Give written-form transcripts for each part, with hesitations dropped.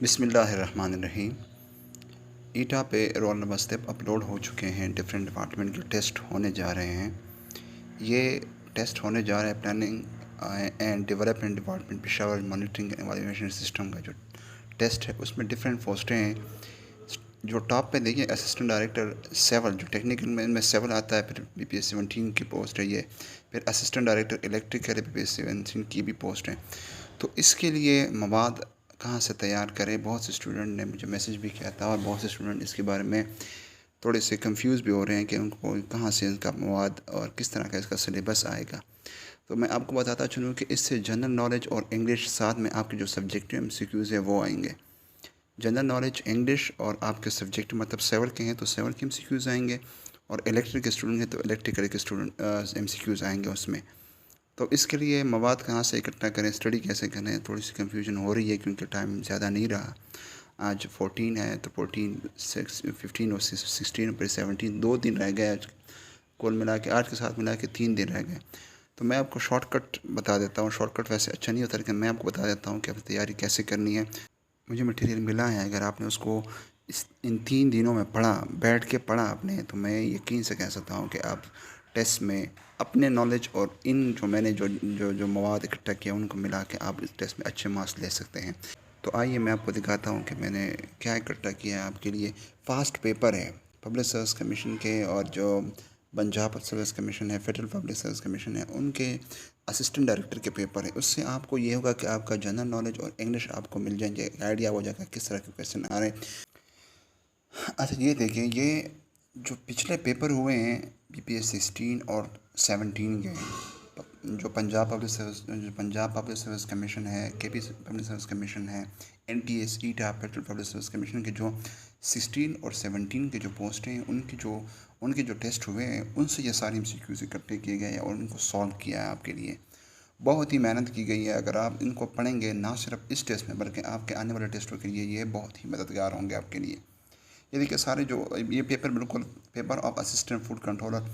बिस्मिल्लाहिर्रहमानिर्रहीम। ईटा पे roll number step upload हो चुके हैं। डिफरेंट डिपार्टमेंट के टेस्ट होने जा रहे हैं। ये टेस्ट होने जा रहे हैं planning and development department Peshawar monitoring and evaluation system का जो टेस्ट है उसमें डिफरेंट पोस्टें हैं। जो टॉप पे देखिए असिस्टेंट डायरेक्टर सिविल, जो टेक्निकल में इनमें सिविल आता है, फिर BPS 17 की पोस्ट है ये, फिर असिस्टेंट डायरेक्टर इलेक्ट्रिकल BPS 17 की भी पोस्ट है। तो इसके लिए मवाद कहाँ से तैयार करें, बहुत से स्टूडेंट ने मुझे मैसेज भी किया था और बहुत से स्टूडेंट इसके बारे में थोड़े से कंफ्यूज भी हो रहे हैं कि उनको कहाँ से इसका मवाद और किस तरह का इसका सिलेबस आएगा। तो मैं आपको बताता चलूँ कि इससे जनरल नॉलेज और इंग्लिश साथ में आपके जो सब्जेक्टिव MCQs है वो आएंगे। जनरल नॉलेज, इंग्लिश और आपके सब्जेक्ट मतलब सिविल के हैं तो सिविल के MCQs आएंगे, और इलेक्ट्रिक के स्टूडेंट हैं तो इलेक्ट्रिकल के स्टूडेंट MCQs आएंगे उसमें। तो इसके लिए मवाद कहाँ से इकट्ठा करें, स्टडी कैसे करें, थोड़ी सी कंफ्यूजन हो रही है क्योंकि टाइम ज़्यादा नहीं रहा। आज 14 है तो 15 और 16 और फिर 17, 2 दिन रह गए आज कुल मिला के, आज के साथ मिला के 3 दिन रह गए। तो मैं आपको शॉर्टकट बता देता हूँ। शॉर्टकट वैसे अच्छा नहीं होता लेकिन मैं आपको बता देता हूँ कि आपकी तैयारी कैसे करनी है। मुझे मटेरियल मिला है, अगर आपने उसको इन 3 दिनों में पढ़ा, बैठ के पढ़ा आपने, तो मैं यकीन से कह सकता हूँ कि आप टेस्ट में अपने नॉलेज और इन जो मैंने जो जो जो मवाद इकट्ठा किया उनको मिला के आप इस टेस्ट में अच्छे मार्क्स ले सकते हैं। तो आइए मैं आपको दिखाता हूँ कि मैंने क्या इकट्ठा किया है आपके लिए। फास्ट पेपर है पब्लिक सर्विस कमीशन के, और जो पंजाब सर्विस कमीशन है, फेडरल पब्लिक सर्विस कमीशन है, उनके असिस्टेंट डायरेक्टर के पेपर है। उससे आपको ये होगा कि आपका जनरल नॉलेज और इंग्लिश आपको मिल जाएंगे, आइडिया हो जाएगा किस तरह के क्वेश्चन आ रहे हैं। अच्छा ये देखें, ये जो पिछले पेपर हुए हैं BPS 16 और 17 के, जो पंजाब पब्लिक सर्विस कमीशन है, KP पब्लिक सर्विस कमीशन है, NTS ईटा फेडरल पब्लिक सर्विस कमीशन के जो 16 और 17 के जो पोस्टें हैं उनके जो टेस्ट हुए हैं उनसे ये सारी MCQs इकट्ठे किए गए हैं और उनको सॉल्व किया है आपके लिए। बहुत ही मेहनत की गई है। अगर आप इनको पढ़ेंगे ना सिर्फ इस टेस्ट में बल्कि आपके आने वाले टेस्टों के लिए ये बहुत ही मददगार होंगे आपके लिए। ये देखिए सारे जो ये पेपर, बिल्कुल paper of assistant food controller,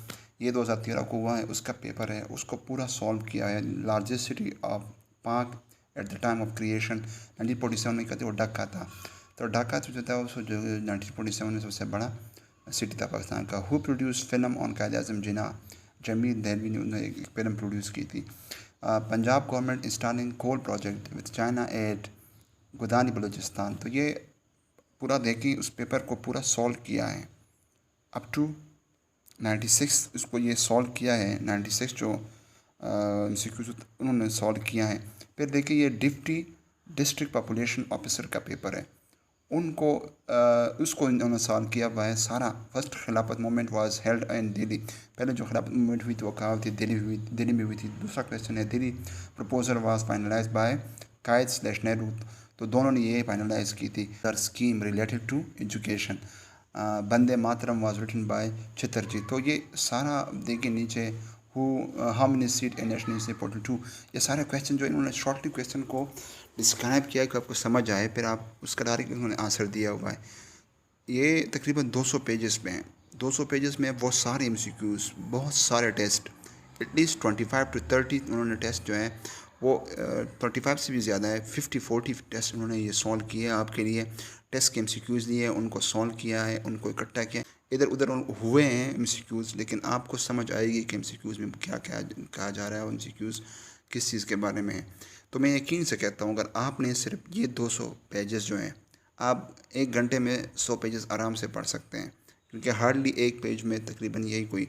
ये 2013 को हुआ है, उसका पेपर है, उसको पूरा सॉल्व किया है। लार्जेस्ट सिटी ऑफ पाक at the time of creation 1947 में कहते वो ढाका था। तो ढाका जो था उसको जो 1947 में सबसे बड़ा सिटी था पाकिस्तान का। Who produce film on Quaid Azam Jinnah, Jamil Dehlvi ने उन्होंने एक फिल्म प्रोड्यूस की थी। Punjab government installing coal project with China at Gaddani Balochistan. तो ये पूरा देखिए उस पेपर को पूरा सॉल्व किया है अप टू 96, इसको ये सॉल्व किया है 96 जो MCQs उन्होंने सॉल्व किया है। फिर देखिए ये डिप्टी डिस्ट्रिक्ट पॉपुलेशन ऑफिसर का पेपर है, उनको उसको इन्होंने सॉल्व किया हुआ है सारा। फर्स्ट खिलाफत movement was held in Delhi, पहले जो खिलाफत मूवमेंट हुई थी वो कहाँ थी, दिल्ली में हुई थी। दूसरा क्वेश्चन है Delhi proposal was finalize by कायद/नेहरू, तो दोनों ने ये फाइनलाइज की थी। स्कीम रिलेटेड टू एजुकेशन, बंदे मातरम वाज रिटन बाय चितरजी। तो ये सारा देखिए नीचे who how many seat in national 42, ये सारे क्वेश्चन जो इन्होंने शॉर्टली क्वेश्चन को डिस्क्राइब किया है कि आपको समझ आए, फिर आप उसका डायरेक्ट उन्होंने आंसर दिया हुआ है। ये तकरीबन 200 पेजेस में है। 200 पेजेस में वो सारे MCQs, बहुत सारे टेस्ट, एटलीस्ट 25 to 30 उन्होंने टेस्ट जो है वो 35 से भी ज़्यादा है, 50-40 टेस्ट उन्होंने ये सॉल्व किए आपके लिए। टेस्ट के MCQs लिए, उनको सॉल्व किया है, उनको इकट्ठा किया, इधर उधर हुए हैं MCQs, लेकिन आपको समझ आएगी कि MCQs में क्या क्या कहा जा रहा है, MCQs किस चीज़ के बारे में है। तो मैं यकीन से कहता हूँ अगर आपने सिर्फ ये 200 पेजेस जो हैं, आप 1 घंटे में 100 पेजेस आराम से पढ़ सकते हैं, क्योंकि हार्डली एक पेज में तकरीबन यही कोई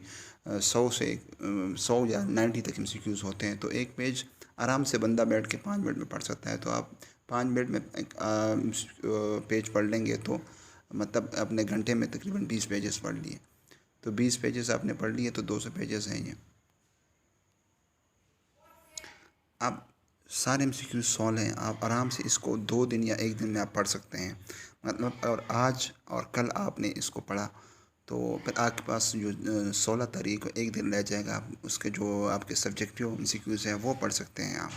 100 या 90 तक MCQs होते हैं। तो एक पेज आराम से बंदा बैठ के 5 मिनट में पढ़ सकता है। तो आप 5 मिनट में एक पेज पढ़ लेंगे तो मतलब अपने घंटे में तकरीबन 20 पेजेस पढ़ लिए। तो 20 पेजेस आपने पढ़ लिए तो 200 पेजेस हैं ये। आप सारे MCQ सॉल्व हैं, आप आराम से इसको 2 दिन या 1 दिन में आप पढ़ सकते हैं। मतलब और आज और कल आपने इसको पढ़ा तो फिर आपके पास जो 16 तारीख को 1 दिन रह जाएगा, आप उसके जो आपके सब्जेक्टिव MCQs हैं वो पढ़ सकते हैं आप।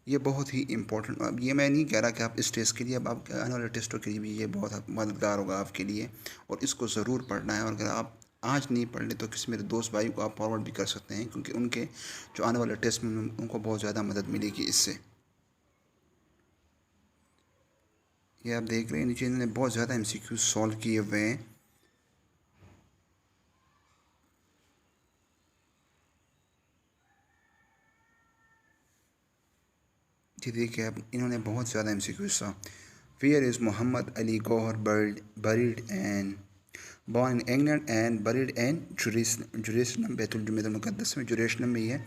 ये बहुत ही इम्पोर्टेंट, अब ये मैं नहीं कह रहा कि आप इस टेस्ट के लिए, अब आप आने वाले टेस्टों के लिए भी ये बहुत मददगार होगा आपके लिए, और इसको ज़रूर पढ़ना है। और अगर आप आज नहीं पढ़ ले तो किसी मेरे दोस्त भाई को आप फॉरवर्ड भी कर सकते हैं, क्योंकि उनके जो आने वाले टेस्ट में उनको बहुत ज़्यादा मदद मिलेगी इससे। ये आप देख रहे हैं नीचे इन्होंने बहुत ज़्यादा MCQ सॉल्व किए हुए हैं। जी देखिए अब इन्होंने बहुत ज़्यादा MCQ सा। Where is Mohammad Ali Gauhar buried and born in England and buried and Jerusalem, बैतुल मुक़द्दस में जुरेसलम में ही है,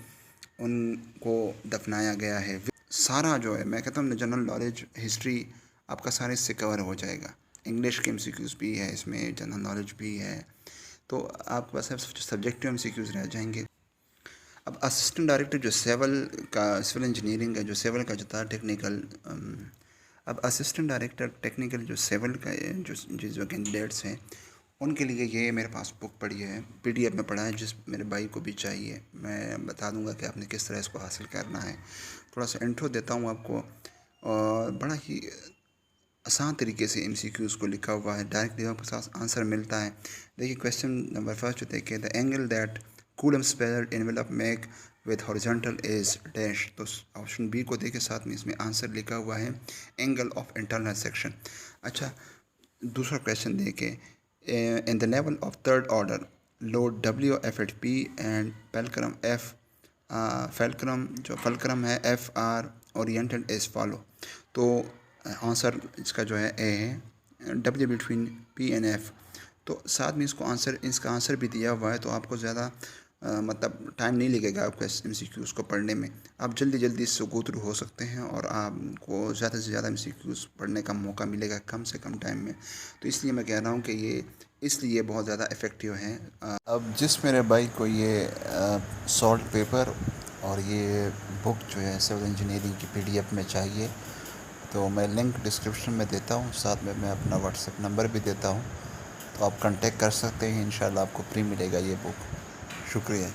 उनको दफनाया गया है। सारा जो है मैं कहता हूँ जनरल नॉलेज हिस्ट्री आपका सारा इससे कवर हो जाएगा। इंग्लिश के MCQs भी है इसमें, जनरल नॉलेज भी है, तो आपके पास सब्जेक्टिव MCQs रह जाएंगे। अब असिस्टेंट डायरेक्टर जो सिविल इंजीनियरिंग का जो सिविल का जो था टेक्निकल, अब असिस्टेंट डायरेक्टर टेक्निकल जो सिविल का जो कैंडिडेट्स हैं उनके लिए ये मेरे पास बुक पड़ी है, PDF में पढ़ा है, जिस मेरे भाई को भी चाहिए मैं बता दूंगा कि आपने किस तरह इसको हासिल करना है। थोड़ा सा इंट्रो देता हूँ आपको, और बड़ा ही आसान तरीके से MCQs को लिखा हुआ है, डायरेक्टली आपके साथ आंसर मिलता है। देखिए क्वेश्चन नंबर फर्स्ट जो देखिए, the angle that coulomb spared envelope make with horizontal is dash. तो ऑप्शन बी को देखिए, साथ में इसमें आंसर लिखा हुआ है एंगल ऑफ इंटरनल सेक्शन। अच्छा दूसरा क्वेश्चन देखिए, in the level of third order load WF at P and fulcrum F, fulcrum है FR oriented as follow। तो आंसर इसका जो है ए है, W between P and F। तो साथ में इसका आंसर भी दिया हुआ है, तो आपको ज़्यादा मतलब टाइम नहीं लगेगा आपको MCQs को पढ़ने में। आप जल्दी जल्दी इससे गो थ्रू हो सकते हैं और आपको ज़्यादा से ज़्यादा MCQs पढ़ने का मौका मिलेगा कम से कम टाइम में। तो इसलिए मैं कह रहा हूँ कि ये इसलिए बहुत ज़्यादा इफ़ेक्टिव हैं। अब जिस मेरे भाई को ये सॉल्ट पेपर और ये बुक जो है सिविल इंजीनियरिंग की PDF में चाहिए, तो मैं लिंक डिस्क्रिप्शन में देता हूँ, साथ में मैं अपना WhatsApp नंबर भी देता हूँ, तो आप कांटेक्ट कर सकते हैं। इंशाल्लाह आपको फ्री मिलेगा ये बुक। शुक्रिया।